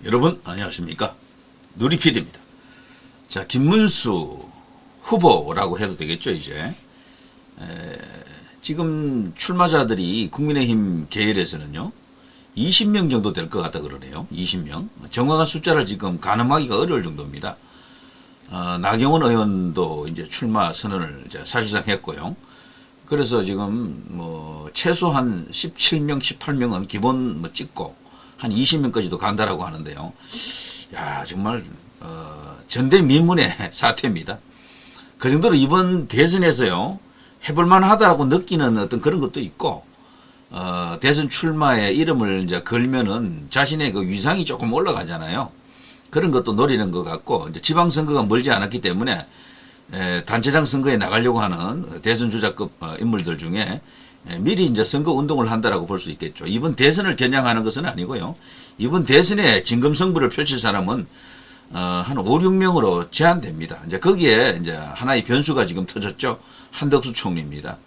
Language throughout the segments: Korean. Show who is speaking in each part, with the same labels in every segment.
Speaker 1: 여러분 안녕하십니까, 누리PD입니다. 자, 김문수 후보라고 해도 되겠죠. 이제 지금 출마자들이 국민의힘 계열에서는요 20명 정도 될 것 같다 그러네요. 20명. 정확한 숫자를 지금 가늠하기가 어려울 정도입니다. 나경원 의원도 이제 출마 선언을 이제 사실상 했고요. 그래서 지금 뭐 최소한 17명, 18명은 기본 뭐 찍고 한 20명까지도 간다라고 하는데요. 야, 정말 전대미문의 사태입니다. 그 정도로 이번 대선에서요 해볼만 하다라고 느끼는 어떤 그런 것도 있고, 대선 출마에 이름을 이제 걸면은 자신의 그 위상이 조금 올라가잖아요. 그런 것도 노리는 것 같고, 이제 지방선거가 멀지 않았기 때문에 단체장 선거에 나가려고 하는 대선 주자급 인물들 중에 미리 이제 선거 운동을 한다라고 볼 수 있겠죠. 이번 대선을 겨냥하는 것은 아니고요. 이번 대선에 진검승부를 펼칠 사람은 한 5, 6명으로 제한됩니다. 이제 거기에 이제 하나의 변수가 지금 터졌죠. 한덕수 총리입니다.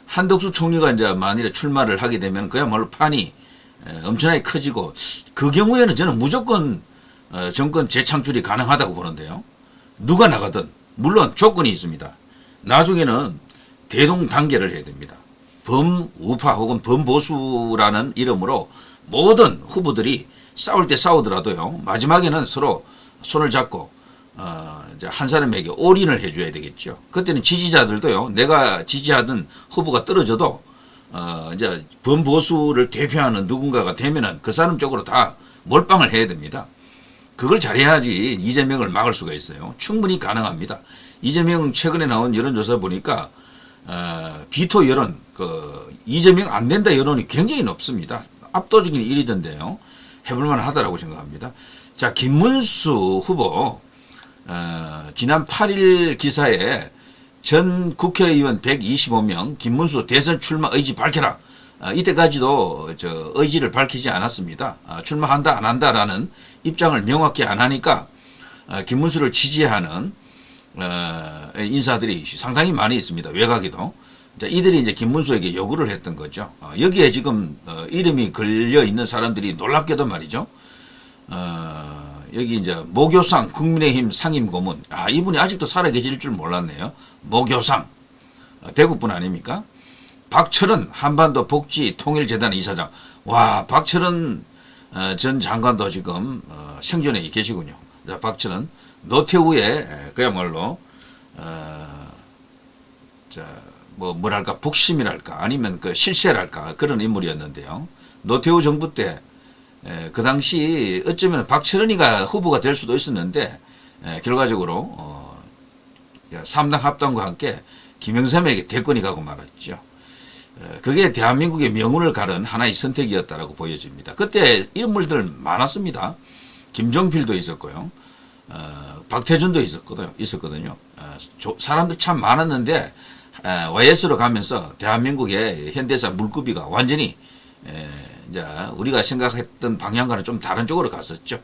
Speaker 1: 한덕수 총리가 이제 만일에 출마를 하게 되면 그야말로 판이 엄청나게 커지고, 그 경우에는 저는 무조건 정권 재창출이 가능하다고 보는데요. 누가 나가든 물론 조건이 있습니다. 나중에는 대동단계를 해야 됩니다. 범우파 혹은 범보수라는 이름으로 모든 후보들이 싸울 때 싸우더라도요, 마지막에는 서로 손을 잡고 이제 한 사람에게 올인을 해줘야 되겠죠. 그때는 지지자들도요, 내가 지지하던 후보가 떨어져도 이제 범보수를 대표하는 누군가가 되면은 그 사람 쪽으로 다 몰빵을 해야 됩니다. 그걸 잘해야지 이재명을 막을 수가 있어요. 충분히 가능합니다. 이재명 최근에 나온 여론조사 보니까 비토 여론, 이재명 안 된다 여론이 굉장히 높습니다. 압도적인 1위던데요. 해볼만 하다라고 생각합니다. 자, 김문수 후보, 지난 8일 기사에 전 국회의원 125명 김문수 대선 출마 의지 밝혀라. 이때까지도 의지를 밝히지 않았습니다. 출마한다 안 한다라는 입장을 명확히 안 하니까 김문수를 지지하는 인사들이 상당히 많이 있습니다. 외곽에도. 자, 이들이 이제 김문수에게 요구를 했던 거죠. 여기에 지금 이름이 걸려 있는 사람들이 놀랍게도 말이죠. 여기 이제 모교상 국민의힘 상임고문. 이분이 아직도 살아계실 줄 몰랐네요. 모교상. 대구분 아닙니까? 박철은 한반도 복지통일재단 이사장. 와, 박철은 전 장관도 지금 생존에 계시군요. 자, 박철은 노태우의 그야말로 뭐랄까 복심이랄까 아니면 그 실세랄까 그런 인물이었는데요. 노태우 정부 때 그 당시 어쩌면 박철은이가 후보가 될 수도 있었는데 결과적으로 3당 합당과 함께 김영삼에게 대권이 가고 말았죠. 그게 대한민국의 명운을 가른 하나의 선택이었다라고 보여집니다. 그때 인물들 많았습니다. 김종필도 있었고요. 박태준도 있었거든요. 사람들 참 많았는데 YS로 가면서 대한민국의 현대사 물급이가 완전히 이제 우리가 생각했던 방향과는 좀 다른 쪽으로 갔었죠.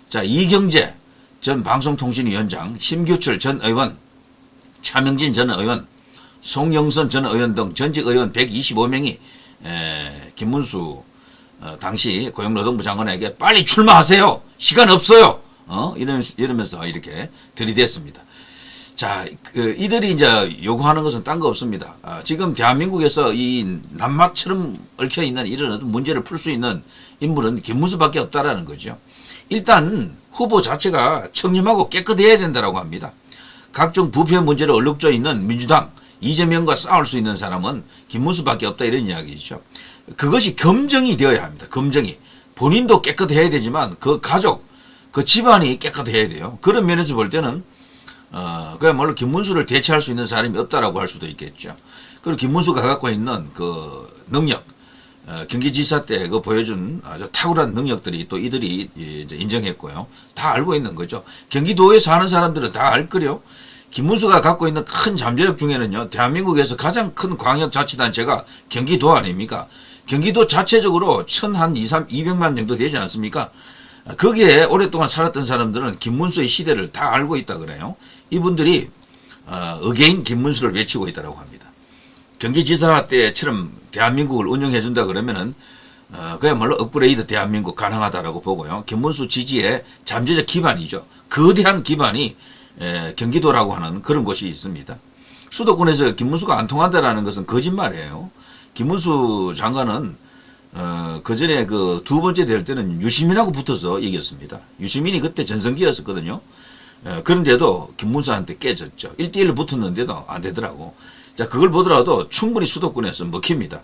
Speaker 1: 자, 이경재 전 방송통신위원장, 심규철 전 의원, 차명진 전 의원, 송영선 전 의원 등 전직 의원 125명이 김문수 당시 고용노동부 장관에게 빨리 출마하세요. 시간 없어요. 이러면서 이렇게 들이댔습니다. 자, 이들이 이제 요구하는 것은 딴 거 없습니다. 지금 대한민국에서 이 낱마처럼 얽혀있는 이런 어떤 문제를 풀 수 있는 인물은 김문수밖에 없다라는 거죠. 일단 후보 자체가 청렴하고 깨끗해야 된다라고 합니다. 각종 부패 문제를 얼룩져 있는 민주당, 이재명과 싸울 수 있는 사람은 김문수밖에 없다 이런 이야기죠. 그것이 검증이 되어야 합니다. 검증이. 본인도 깨끗해야 되지만 그 가족, 그 집안이 깨끗해야 돼요. 그런 면에서 볼 때는 그야말로 김문수를 대체할 수 있는 사람이 없다라고 할 수도 있겠죠. 그리고 김문수가 갖고 있는 그 능력, 경기지사 때 그 보여준 아주 탁월한 능력들이 또 이들이 이제 인정했고요. 다 알고 있는 거죠. 경기도에 사는 사람들은 다 알 거요. 김문수가 갖고 있는 큰 잠재력 중에는요, 대한민국에서 가장 큰 광역자치단체가 경기도 아닙니까? 경기도 자체적으로 200만 정도 되지 않습니까? 거기에 오랫동안 살았던 사람들은 김문수의 시대를 다 알고 있다 그래요. 이분들이 어게인 김문수를 외치고 있다고 합니다. 경기지사 때처럼 대한민국을 운영해 준다 그러면은 그야말로 업그레이드 대한민국 가능하다라고 보고요. 김문수 지지의 잠재적 기반이죠. 거대한 기반이 경기도라고 하는 그런 곳이 있습니다. 수도권에서 김문수가 안 통한다라는 것은 거짓말이에요. 김문수 장관은 그 전에 그 두 번째 될 때는 유시민하고 붙어서 이겼습니다. 유시민이 그때 전성기였었거든요. 그런데도 김문수한테 깨졌죠. 1대1로 붙었는데도 안 되더라고. 자, 그걸 보더라도 충분히 수도권에서 먹힙니다.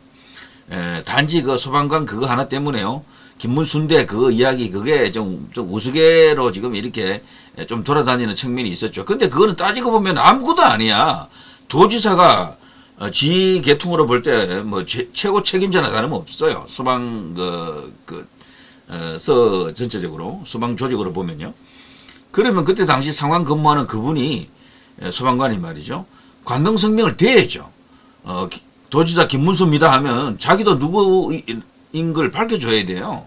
Speaker 1: 단지 그 소방관 그거 하나 때문에요. 김문수인데 그 이야기 그게 좀 우스개로 지금 이렇게 좀 돌아다니는 측면이 있었죠. 근데 그거는 따지고 보면 아무것도 아니야. 도지사가 지 계통으로 볼 때 뭐 최고 책임자나 다름없어요. 소방 서 전체적으로 소방 조직으로 보면요. 그러면 그때 당시 상황 근무하는 그분이 소방관이 말이죠. 관등 성명을 대야죠. 도지사 김문수입니다 하면 자기도 누구인 걸 밝혀줘야 돼요.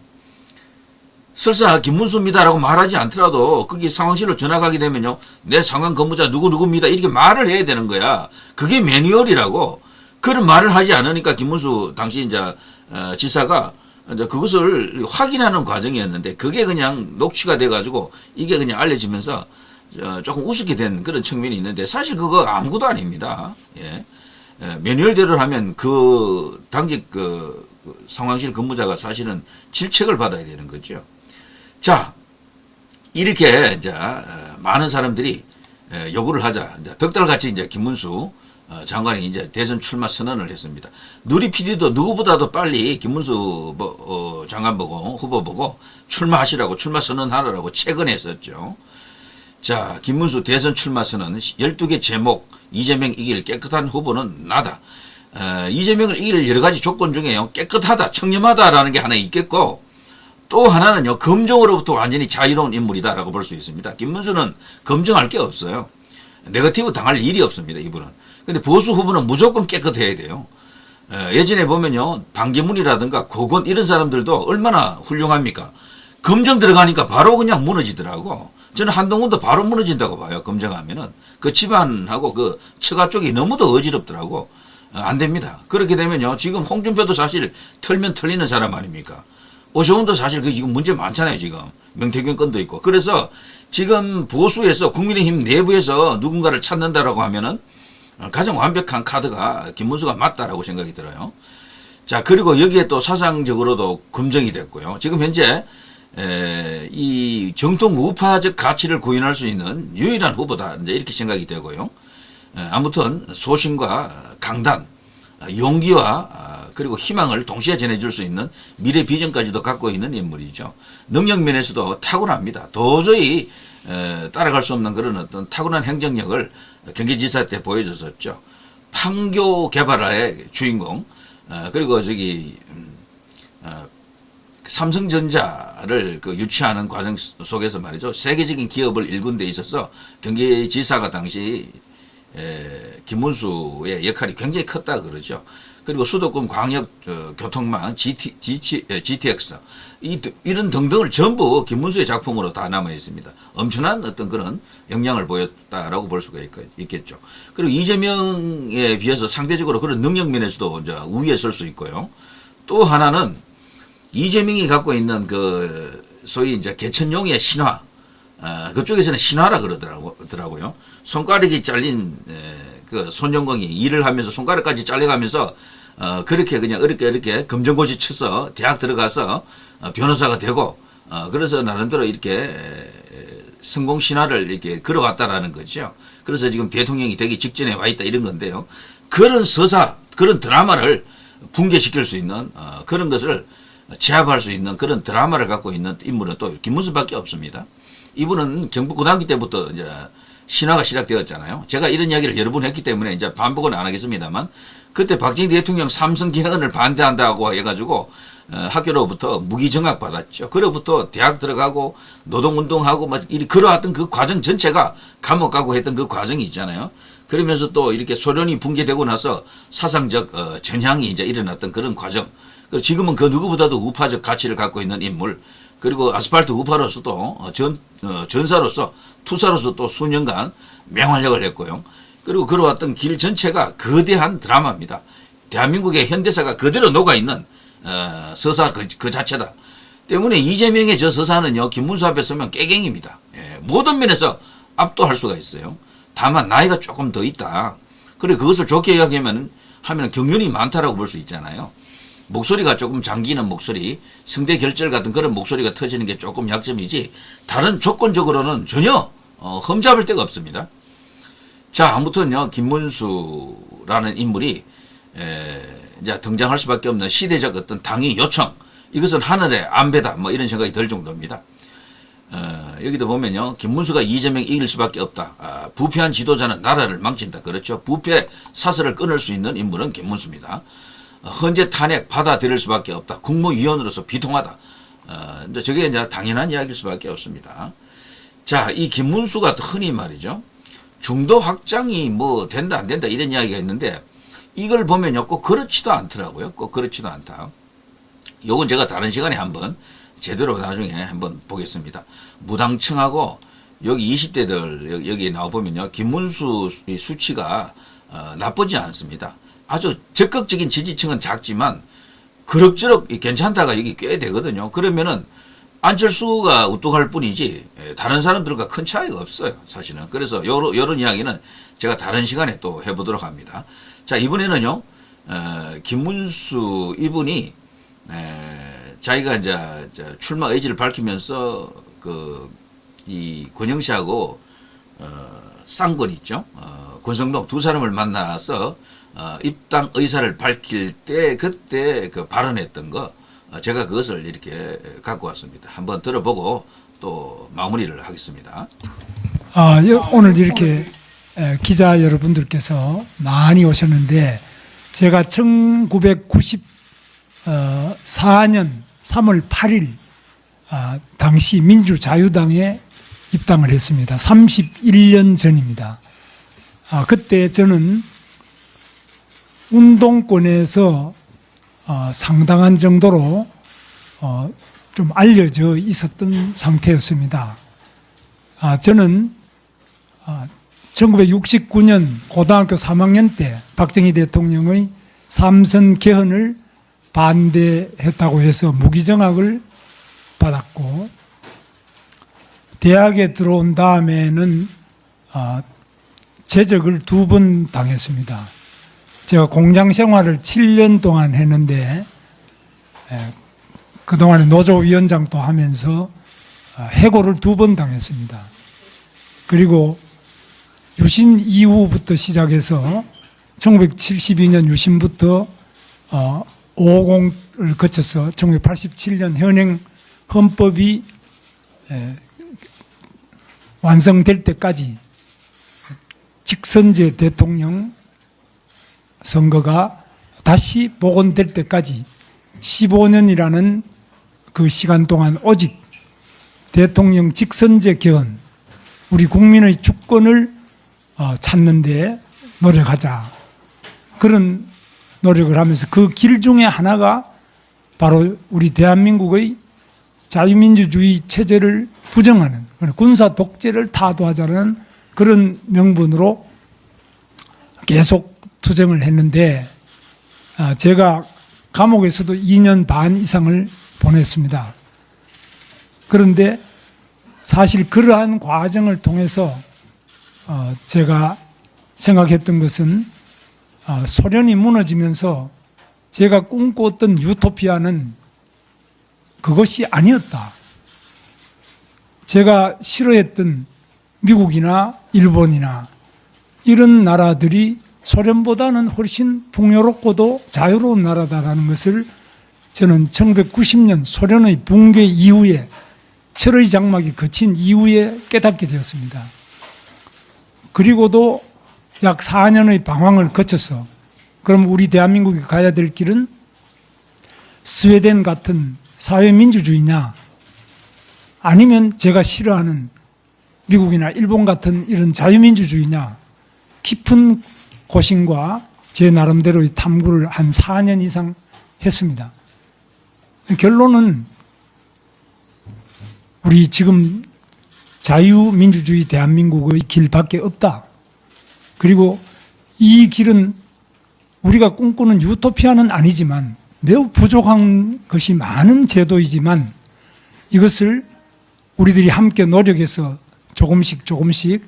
Speaker 1: 설사 김문수입니다라고 말하지 않더라도 거기 상황실로 전화가게 되면요. 내 상황 근무자 누구누구입니다. 이렇게 말을 해야 되는 거야. 그게 매뉴얼이라고. 그런 말을 하지 않으니까 김문수 당시 이제 지사가 이제 그것을 확인하는 과정이었는데 그게 그냥 녹취가 돼가지고 이게 그냥 알려지면서 조금 우습게 된 그런 측면이 있는데 사실 그거 아무것도 아닙니다. 예. 매뉴얼대로 하면 그 당직 그 상황실 근무자가 사실은 질책을 받아야 되는 거죠. 자, 이렇게 이제 많은 사람들이 요구를 하자. 이제 덕달같이 이제 김문수 장관이 이제 대선 출마 선언을 했습니다. 누리 PD도 누구보다도 빨리 김문수 장관 보고 후보 보고 출마하시라고 출마 선언하라고 체건했었죠. 자, 김문수 대선 출마 선언 12개 제목 이재명 이길 깨끗한 후보는 나다. 이재명을 이길 여러 가지 조건 중에요. 깨끗하다, 청렴하다라는 게 하나 있겠고 또 하나는요. 검증으로부터 완전히 자유로운 인물이다라고 볼 수 있습니다. 김문수는 검증할 게 없어요. 네거티브 당할 일이 없습니다. 이분은. 근데 보수 후보는 무조건 깨끗해야 돼요. 예전에 보면요. 반기문이라든가 고건 이런 사람들도 얼마나 훌륭합니까? 검증 들어가니까 바로 그냥 무너지더라고. 저는 한동훈도 바로 무너진다고 봐요. 검증하면은. 그 집안하고 그 처가 쪽이 너무도 어지럽더라고. 안 됩니다. 그렇게 되면요. 지금 홍준표도 사실 털면 털리는 사람 아닙니까? 오세훈도 사실 그 지금 문제 많잖아요. 지금. 명태균 건도 있고. 그래서 지금 보수에서 국민의힘 내부에서 누군가를 찾는다라고 하면은 가장 완벽한 카드가 김문수가 맞다라고 생각이 들어요. 자, 그리고 여기에 또 사상적으로도 검증이 됐고요. 지금 현재 이 정통 우파적 가치를 구현할 수 있는 유일한 후보다 이제 이렇게 생각이 되고요. 아무튼 소신과 강단, 용기와 그리고 희망을 동시에 전해줄 수 있는 미래 비전까지도 갖고 있는 인물이죠. 능력 면에서도 탁월합니다. 도저히 따라갈 수 없는 그런 어떤 타고난 행정력을 경기지사 때 보여줬었죠. 판교 개발의 주인공, 그리고 저기 삼성전자를 그 유치하는 과정 속에서 말이죠. 세계적인 기업을 일군 데 있어서 경기지사가 당시 김문수의 역할이 굉장히 컸다 그러죠. 그리고 수도권 광역 교통망 GTX 이런 등등을 전부 김문수의 작품으로 다 남아 있습니다. 엄청난 어떤 그런 영향을 보였다라고 볼 수가 있겠죠. 그리고 이재명에 비해서 상대적으로 그런 능력 면에서도 이제 우위에 설 수 있고요. 또 하나는 이재명이 갖고 있는 그 소위 이제 개천용의 신화, 그쪽에서는 신화라 그러더라고요. 손가락이 잘린 그 손정공이 일을 하면서 손가락까지 잘려가면서 그렇게 그냥 어렵게 검정고시 쳐서 대학 들어가서 변호사가 되고 그래서 나름대로 이렇게 성공 신화를 이렇게 걸어왔다라는 거죠. 그래서 지금 대통령이 되기 직전에 와 있다 이런 건데요. 그런 서사, 그런 드라마를 붕괴시킬 수 있는 그런 것을 제압할 수 있는 그런 드라마를 갖고 있는 인물은 또 김문수밖에 없습니다. 이분은 경북고등학교 때부터 이제 신화가 시작되었잖아요. 제가 이런 이야기를 여러 번 했기 때문에 이제 반복은 안 하겠습니다만 그때 박정희 대통령 삼성 개헌을 반대한다고 해가지고 학교로부터 무기정학 받았죠. 그로부터 대학 들어가고 노동운동하고 막 이리 걸어왔던 그 과정 전체가 감옥 가고 했던 그 과정이 있잖아요. 그러면서 또 이렇게 소련이 붕괴되고 나서 사상적 전향이 이제 일어났던 그런 과정. 지금은 그 누구보다도 우파적 가치를 갖고 있는 인물. 그리고 아스팔트 우파로서도 전사로서 투사로서 또 수년간 맹활약을 했고요. 그리고 걸어왔던 길 전체가 거대한 드라마입니다. 대한민국의 현대사가 그대로 녹아있는 서사 그 자체다. 때문에 이재명의 저 서사는요, 김문수 앞에 서면 깨갱입니다. 예, 모든 면에서 압도할 수가 있어요. 다만 나이가 조금 더 있다. 그래 그것을 좋게 이야기하면 경륜이 많다라고 볼 수 있잖아요. 목소리가 조금 잠기는 목소리, 성대 결절 같은 그런 목소리가 터지는 게 조금 약점이지 다른 조건적으로는 전혀 흠잡을 데가 없습니다. 자, 아무튼요, 김문수라는 인물이 이제 등장할 수밖에 없는 시대적 어떤 당위 요청, 이것은 하늘의 안배다, 뭐 이런 생각이 들 정도입니다. 여기도 보면요, 김문수가 이재명 이길 수밖에 없다. 부패한 지도자는 나라를 망친다. 그렇죠. 부패 사슬을 끊을 수 있는 인물은 김문수입니다. 헌재 탄핵 받아들일 수밖에 없다. 국무위원으로서 비통하다. 이제 저게 이제 당연한 이야기일 수밖에 없습니다. 자, 이 김문수가 흔히 말이죠, 중도 확장이 뭐 된다 안 된다 이런 이야기가 있는데 이걸 보면요, 꼭 그렇지도 않더라고요. 꼭 그렇지도 않다. 요건 제가 다른 시간에 한번 제대로 나중에 한번 보겠습니다. 무당층하고 여기 20대들 여기 나와보면요, 김문수 수치가 나쁘지 않습니다. 아주 적극적인 지지층은 작지만 그럭저럭 괜찮다가 여기 꽤 되거든요. 그러면은 안철수가 우뚝할 뿐이지 다른 사람들과 큰 차이가 없어요, 사실은. 그래서 요런 이야기는 제가 다른 시간에 또 해보도록 합니다. 자, 이번에는요, 김문수 이분이 자기가 이제 출마 의지를 밝히면서 이 권영 씨하고 쌍권 있죠. 권성동 두 사람을 만나서 입당 의사를 밝힐 때 그때 그 발언했던 거, 제가 그것을 이렇게 갖고 왔습니다. 한번 들어보고 또 마무리를 하겠습니다.
Speaker 2: 오늘 이렇게 기자 여러분들께서 많이 오셨는데, 제가 1994년 3월 8일 당시 민주자유당에 입당을 했습니다. 31년 전입니다. 그때 저는 운동권에서 상당한 정도로 좀 알려져 있었던 상태였습니다. 저는 1969년 고등학교 3학년 때 박정희 대통령의 삼선 개헌을 반대했다고 해서 무기정학을 받았고, 대학에 들어온 다음에는 제적을 2번 당했습니다. 제가 공장 생활을 7년 동안 했는데 그동안에 노조위원장도 하면서 해고를 2번 당했습니다. 그리고 유신 이후부터 시작해서 1972년 유신부터 550을 거쳐서 1987년 현행 헌법이 완성될 때까지 직선제 대통령 선거가 다시 복원될 때까지 15년이라는 그 시간 동안 오직 대통령 직선제 개헌, 우리 국민의 주권을 찾는 데 노력하자. 그런 노력을 하면서 그 길 중에 하나가 바로 우리 대한민국의 자유민주주의 체제를 부정하는, 군사 독재를 타도하자는 그런 명분으로 계속 투쟁을 했는데, 제가 감옥에서도 2년 반 이상을 보냈습니다. 그런데 사실 그러한 과정을 통해서 제가 생각했던 것은 소련이 무너지면서 제가 꿈꿨던 유토피아는 그것이 아니었다. 제가 싫어했던 미국이나 일본이나 이런 나라들이 소련보다는 훨씬 풍요롭고도 자유로운 나라다라는 것을 저는 1990년 소련의 붕괴 이후에, 철의 장막이 거친 이후에 깨닫게 되었습니다. 그리고도 약 4년의 방황을 거쳐서 그럼 우리 대한민국이 가야 될 길은 스웨덴 같은 사회민주주의냐, 아니면 제가 싫어하는 미국이나 일본 같은 이런 자유민주주의냐, 깊은 고심과 제 나름대로의 탐구를 한 4년 이상 했습니다. 결론은 우리 지금 자유민주주의 대한민국의 길밖에 없다. 그리고 이 길은 우리가 꿈꾸는 유토피아는 아니지만 매우 부족한 것이 많은 제도이지만 이것을 우리들이 함께 노력해서 조금씩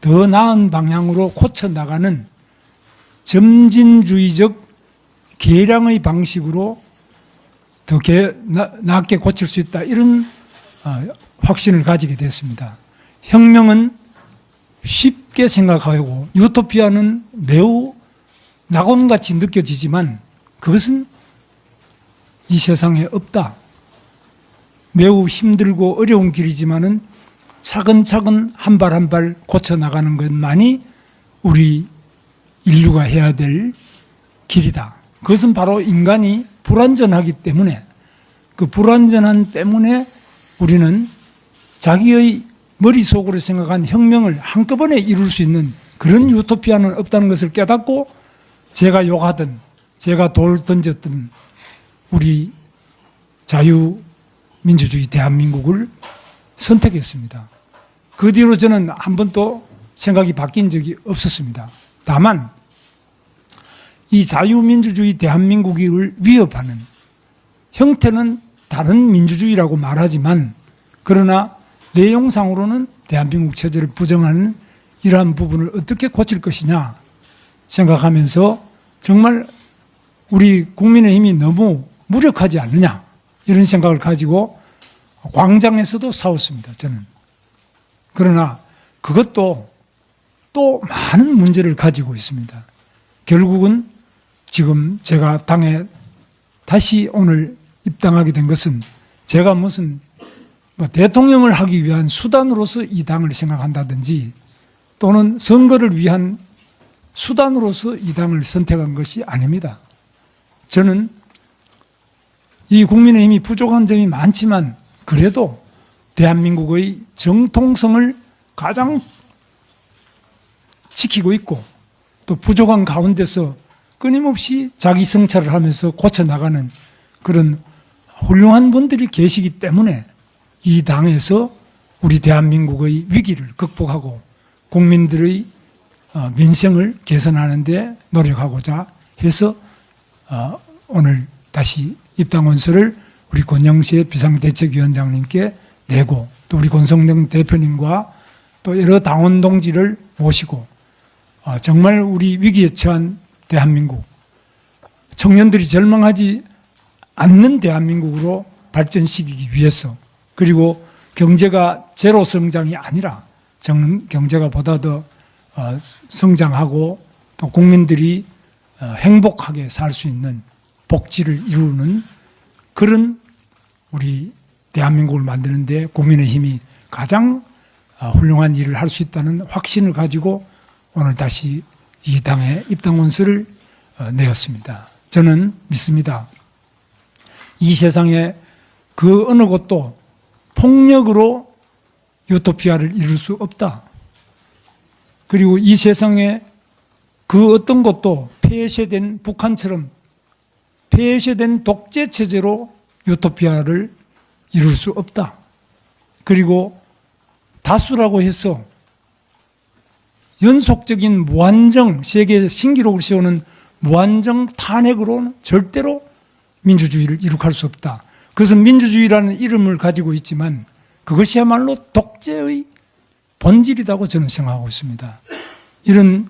Speaker 2: 더 나은 방향으로 고쳐나가는 점진주의적 개량의 방식으로 더 낫게 고칠 수 있다. 이런 확신을 가지게 됐습니다. 혁명은 쉽게 생각하고 유토피아는 매우 낙원같이 느껴지지만 그것은 이 세상에 없다. 매우 힘들고 어려운 길이지만은 차근차근 한 발 한 발 고쳐나가는 것만이 우리 인류가 해야 될 길이다. 그것은 바로 인간이 불완전하기 때문에 그 불완전한 때문에 우리는 자기의 머릿속으로 생각한 혁명을 한꺼번에 이룰 수 있는 그런 유토피아는 없다는 것을 깨닫고 제가 욕하든 제가 돌 던졌든 우리 자유민주주의 대한민국을 선택했습니다. 그 뒤로 저는 한 번도 생각이 바뀐 적이 없었습니다. 다만 이 자유민주주의 대한민국을 위협하는 형태는 다른 민주주의라고 말하지만 그러나 내용상으로는 대한민국 체제를 부정하는 이러한 부분을 어떻게 고칠 것이냐 생각하면서 정말 우리 국민의힘이 너무 무력하지 않느냐 이런 생각을 가지고 광장에서도 싸웠습니다. 저는. 그러나 그것도 또 많은 문제를 가지고 있습니다. 결국은 지금 제가 당에 다시 오늘 입당하게 된 것은 제가 무슨 대통령을 하기 위한 수단으로서 이 당을 생각한다든지 또는 선거를 위한 수단으로서 이 당을 선택한 것이 아닙니다. 저는 이 국민의힘이 부족한 점이 많지만 그래도 대한민국의 정통성을 가장 지키고 있고 또 부족한 가운데서 끊임없이 자기 성찰을 하면서 고쳐나가는 그런 훌륭한 분들이 계시기 때문에 이 당에서 우리 대한민국의 위기를 극복하고 국민들의 민생을 개선하는 데 노력하고자 해서 오늘 다시 입당원서를 우리 권영세 비상대책위원장님께 내고 또 우리 권성동 대표님과 또 여러 당원 동지를 모시고 정말 우리 위기에 처한 대한민국, 청년들이 절망하지 않는 대한민국으로 발전시키기 위해서 그리고 경제가 제로 성장이 아니라 경제가 보다 더 성장하고 또 국민들이 행복하게 살 수 있는 복지를 이루는 그런 우리 대한민국을 만드는 데 국민의힘이 가장 훌륭한 일을 할 수 있다는 확신을 가지고 오늘 다시 이 당에 입당원서를 내었습니다. 저는 믿습니다. 이 세상에 그 어느 곳도 폭력으로 유토피아를 이룰 수 없다. 그리고 이 세상에 그 어떤 곳도 폐쇄된 북한처럼 폐쇄된 독재 체제로 유토피아를 이룰 수 없다. 그리고 다수라고 해서 연속적인 무한정 세계 신기록을 세우는 무한정 탄핵으로는 절대로 민주주의를 이룩할 수 없다. 그것은 민주주의라는 이름을 가지고 있지만 그것이야말로 독재의 본질이라고 저는 생각하고 있습니다. 이런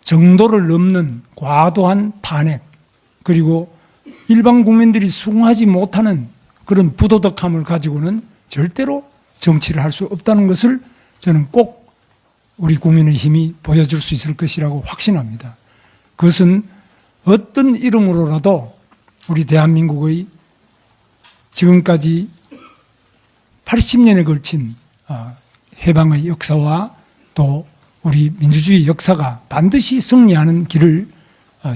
Speaker 2: 정도를 넘는 과도한 탄핵 그리고 일반 국민들이 수긍하지 못하는 그런 부도덕함을 가지고는 절대로 정치를 할 수 없다는 것을 저는 꼭 우리 국민의힘이 보여줄 수 있을 것이라고 확신합니다. 그것은 어떤 이름으로라도 우리 대한민국의 지금까지 80년에 걸친 해방의 역사와 또 우리 민주주의 역사가 반드시 승리하는 길을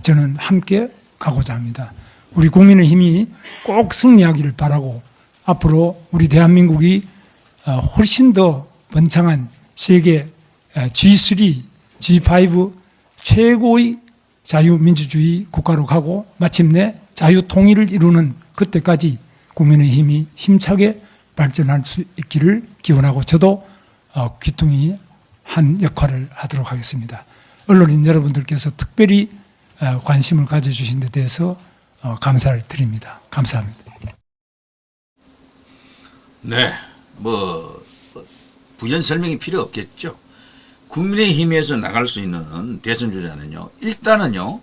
Speaker 2: 저는 함께 가고자 합니다. 우리 국민의힘이 꼭 승리하기를 바라고 앞으로 우리 대한민국이 훨씬 더 번창한 세계 G3, G5 최고의 자유민주주의 국가로 가고 마침내 자유통일을 이루는 그때까지 국민의힘이 힘차게 발전할 수 있기를 기원하고 저도 귀퉁이 한 역할을 하도록 하겠습니다. 언론인 여러분들께서 특별히 관심을 가져주신 데 대해서 감사를 드립니다. 감사합니다.
Speaker 1: 네, 부연 설명이 필요 없겠죠. 국민의힘에서 나갈 수 있는 대선 주자는요, 일단은요,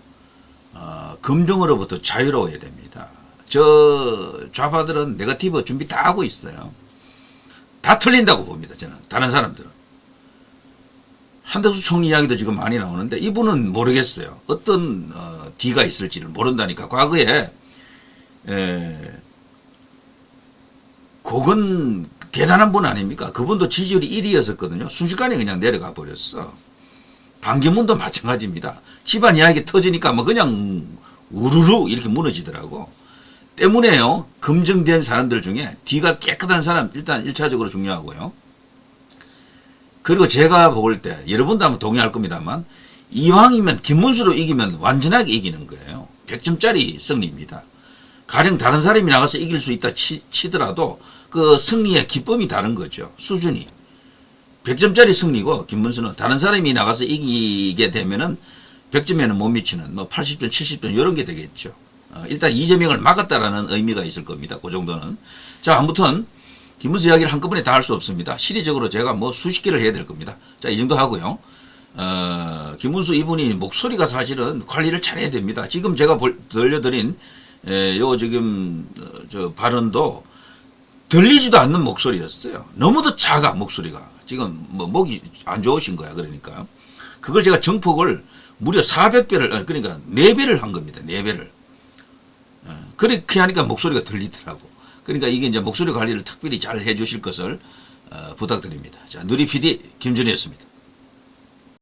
Speaker 1: 금중으로부터 자유로워야 됩니다. 저 좌파들은 네거티브 준비 다 하고 있어요. 다 틀린다고 봅니다, 저는. 다른 사람들은. 한덕수 총리 이야기도 지금 많이 나오는데 이분은 모르겠어요. 어떤 D가 있을지를 모른다니까. 과거에 그건 대단한 분 아닙니까? 그분도 지지율이 1위였었거든요. 순식간에 그냥 내려가 버렸어. 반기문도 마찬가지입니다. 집안 이야기 터지니까 뭐 그냥 우르르 이렇게 무너지더라고. 때문에요. 검증된 사람들 중에 D가 깨끗한 사람 일단 1차적으로 중요하고요. 그리고 제가 볼 때 여러분도 아마 동의할 겁니다만 이왕이면 김문수로 이기면 완전하게 이기는 거예요. 100점짜리 승리입니다. 가령 다른 사람이 나가서 이길 수 있다 치더라도 그 승리의 기쁨이 다른 거죠. 수준이. 100점짜리 승리고 김문수는 다른 사람이 나가서 이기게 되면은 100점에는 못 미치는 뭐 80점, 70점 이런 게 되겠죠. 일단 이재명을 막았다라는 의미가 있을 겁니다. 그 정도는. 자, 아무튼 김문수 이야기를 한꺼번에 다 할 수 없습니다. 시리적으로 제가 뭐 수십 개를 해야 될 겁니다. 자, 이 정도 하고요. 김문수 이분이 목소리가 사실은 관리를 잘해야 됩니다. 지금 제가 들려드린 요 지금 저 발언도 들리지도 않는 목소리였어요. 너무도 작아 목소리가. 지금 뭐 목이 안 좋으신 거야. 그러니까 그걸 제가 정폭을 무려 400배를 그러니까 4배를 한 겁니다. 4배를. 그렇게 하니까 목소리가 들리더라고. 그러니까 이게 이제 목소리 관리를 특별히 잘 해주실 것을 부탁드립니다. 자, 누리 PD 김준희였습니다.